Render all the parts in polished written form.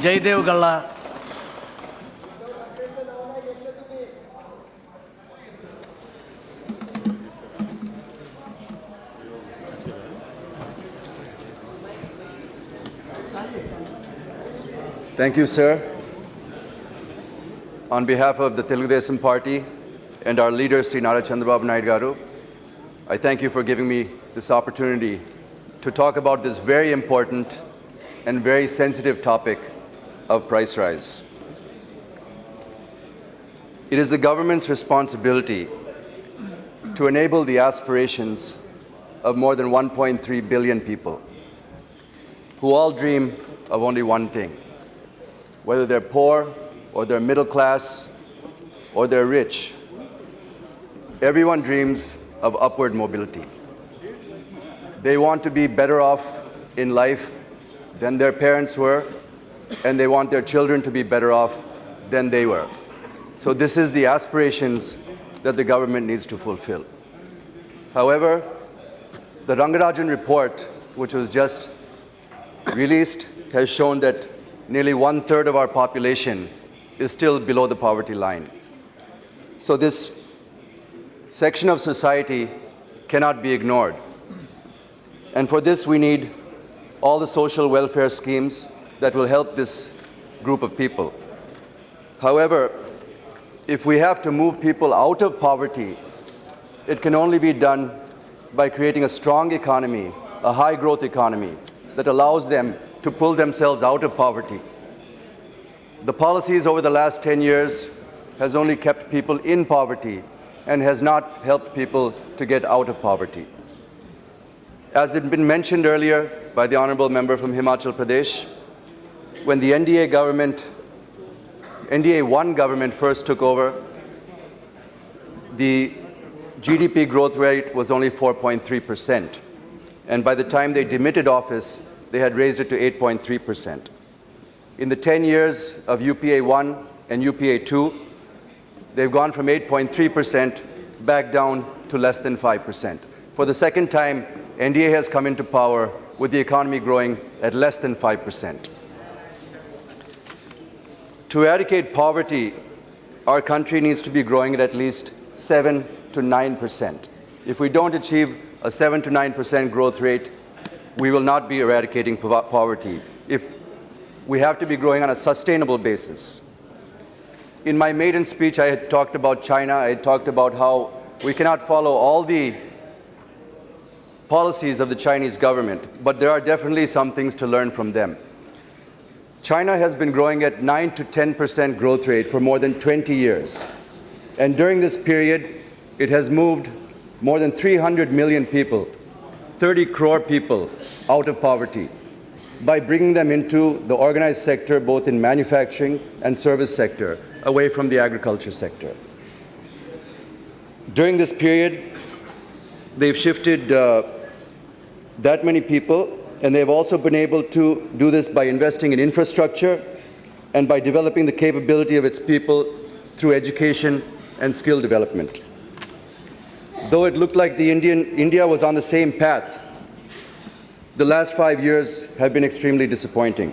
Jayadev Galla. Thank you, sir. On behalf of the Telugu Desam Party and our leader, Sri Nara Chandrababu Naidu Garu, I thank you for giving me this opportunity to talk about this very important and very sensitive topic of price rise. It is the government's responsibility to enable the aspirations of more than 1.3 billion people who all dream of only one thing. Whether they're poor, or they're middle class, or they're rich, everyone dreams of upward mobility. They want to be better off in life than their parents were, and they want their children to be better off than they were. So this is the aspirations that the government needs to fulfill. However, the Rangarajan report, which was just released, has shown that nearly 1/3 of our population is still below the poverty line. So this section of society cannot be ignored. And for this, we need all the social welfare schemes that will help this group of people. However, if we have to move people out of poverty, it can only be done by creating a strong economy, a high-growth economy that allows them to pull themselves out of poverty. The policies over the last 10 years has only kept people in poverty and has not helped people to get out of poverty. As had been mentioned earlier by the honorable member from Himachal Pradesh, when the NDA-1 government first took over, the GDP growth rate was only 4.3%. And by the time they demitted office, they had raised it to 8.3%. In the 10 years of UPA-1 and UPA-2, they've gone from 8.3% back down to less than 5%. For the second time, NDA has come into power with the economy growing at less than 5%. To eradicate poverty, our country needs to be growing at least 7 to 9%. If we don't achieve a 7 to 9% growth rate, we will not be eradicating poverty. If we have to be growing on a sustainable basis. In my maiden speech, I had talked about China. I had talked about how we cannot follow all the policies of the Chinese government, but there are definitely some things to learn from them. China has been growing at 9 to 10% growth rate for more than 20 years. And during this period, it has moved more than 300 million people, 30 crore people out of poverty by bringing them into the organized sector, both in manufacturing and service sector, away from the agriculture sector. During this period, they've shifted that many people, and they've also been able to do this by investing in infrastructure and by developing the capability of its people through education and skill development. Though it looked like India was on the same path, the last 5 years have been extremely disappointing.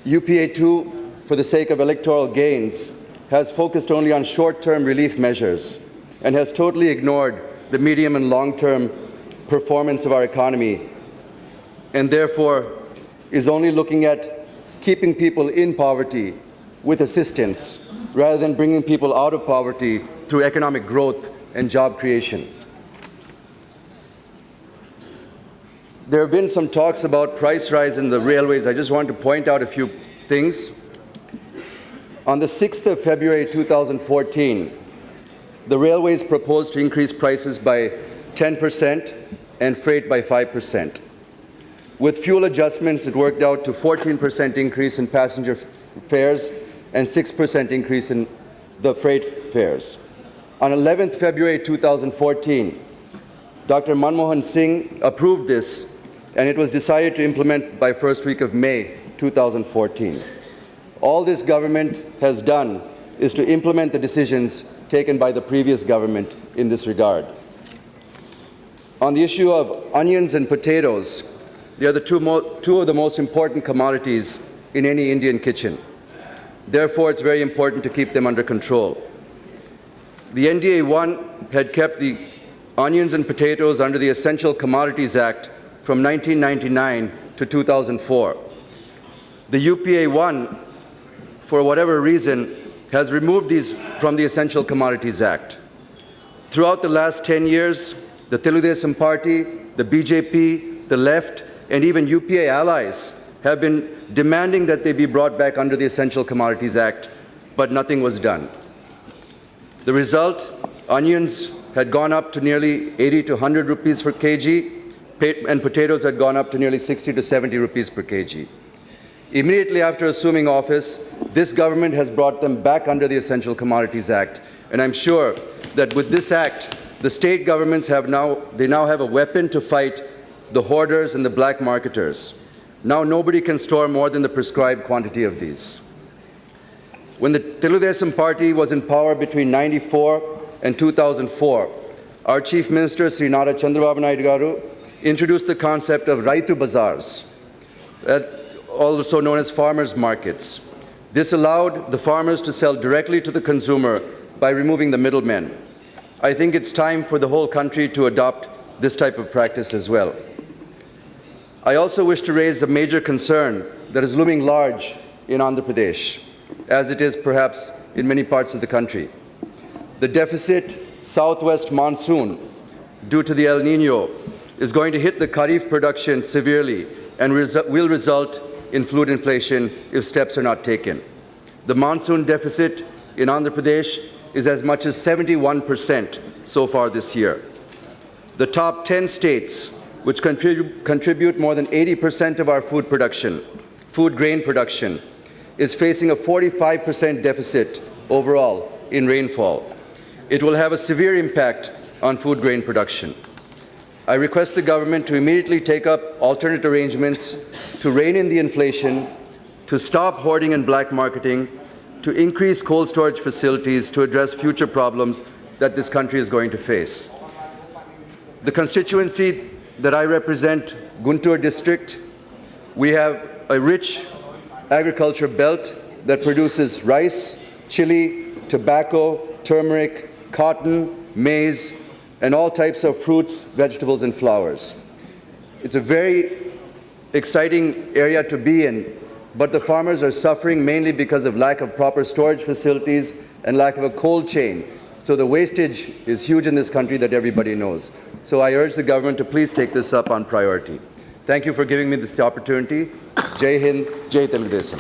UPA-2, for the sake of electoral gains, has focused only on short-term relief measures and has totally ignored the medium and long-term performance of our economy, and therefore is only looking at keeping people in poverty with assistance rather than bringing people out of poverty through economic growth and job creation. There have been some talks about price rise in the railways. I just want to point out a few things. On the 6th of February 2014, the railways proposed to increase prices by 10% and freight by 5%. With fuel adjustments, it worked out to 14% increase in passenger fares and 6% increase in the freight fares. On 11th February 2014, Dr. Manmohan Singh approved this, and it was decided to implement by first week of May 2014. All this government has done is to implement the decisions taken by the previous government in this regard. On the issue of onions and potatoes, they are two of the most important commodities in any Indian kitchen. Therefore, it's very important to keep them under control. The NDA-1 had kept the onions and potatoes under the Essential Commodities Act from 1999 to 2004. The UPA-1, for whatever reason, has removed these from the Essential Commodities Act. Throughout the last 10 years, the Teludesam Party, the BJP, the left, and even UPA allies have been demanding that they be brought back under the Essential Commodities Act, but nothing was done. The result, onions had gone up to nearly 80 to 100 rupees per kg, and potatoes had gone up to nearly 60 to 70 rupees per kg. Immediately after assuming office, this government has brought them back under the Essential Commodities Act, and I'm sure that with this act, the state governments now have a weapon to fight the hoarders and the black marketers. Now nobody can store more than the prescribed quantity of these. When the Teludesam Party was in power between 1994 and 2004, our Chief Minister, Sri Nara Chandrababu Naidu Garu, introduced the concept of Raitu Bazaars, also known as farmers' markets. This allowed the farmers to sell directly to the consumer by removing the middlemen. I think it's time for the whole country to adopt this type of practice as well. I also wish to raise a major concern that is looming large in Andhra Pradesh, as it is perhaps in many parts of the country. The deficit southwest monsoon due to the El Nino is going to hit the Kharif production severely and will result in food inflation if steps are not taken. The monsoon deficit in Andhra Pradesh is as much as 71% so far this year. The top 10 states, which contribute more than 80% of our food grain production, is facing a 45% deficit overall in rainfall. It will have a severe impact on food grain production. I request the government to immediately take up alternate arrangements to rein in the inflation, to stop hoarding and black marketing, to increase cold storage facilities to address future problems that this country is going to face. The constituency that I represent, Guntur district, we have a rich agriculture belt that produces rice, chili, tobacco, turmeric, cotton, maize, and all types of fruits, vegetables, and flowers. It's a very exciting area to be in, but the farmers are suffering mainly because of lack of proper storage facilities and lack of a cold chain. So the wastage is huge in this country that everybody knows. So I urge the government to please take this up on priority. Thank you for giving me this opportunity. Jai Hind, Jai Teludesam.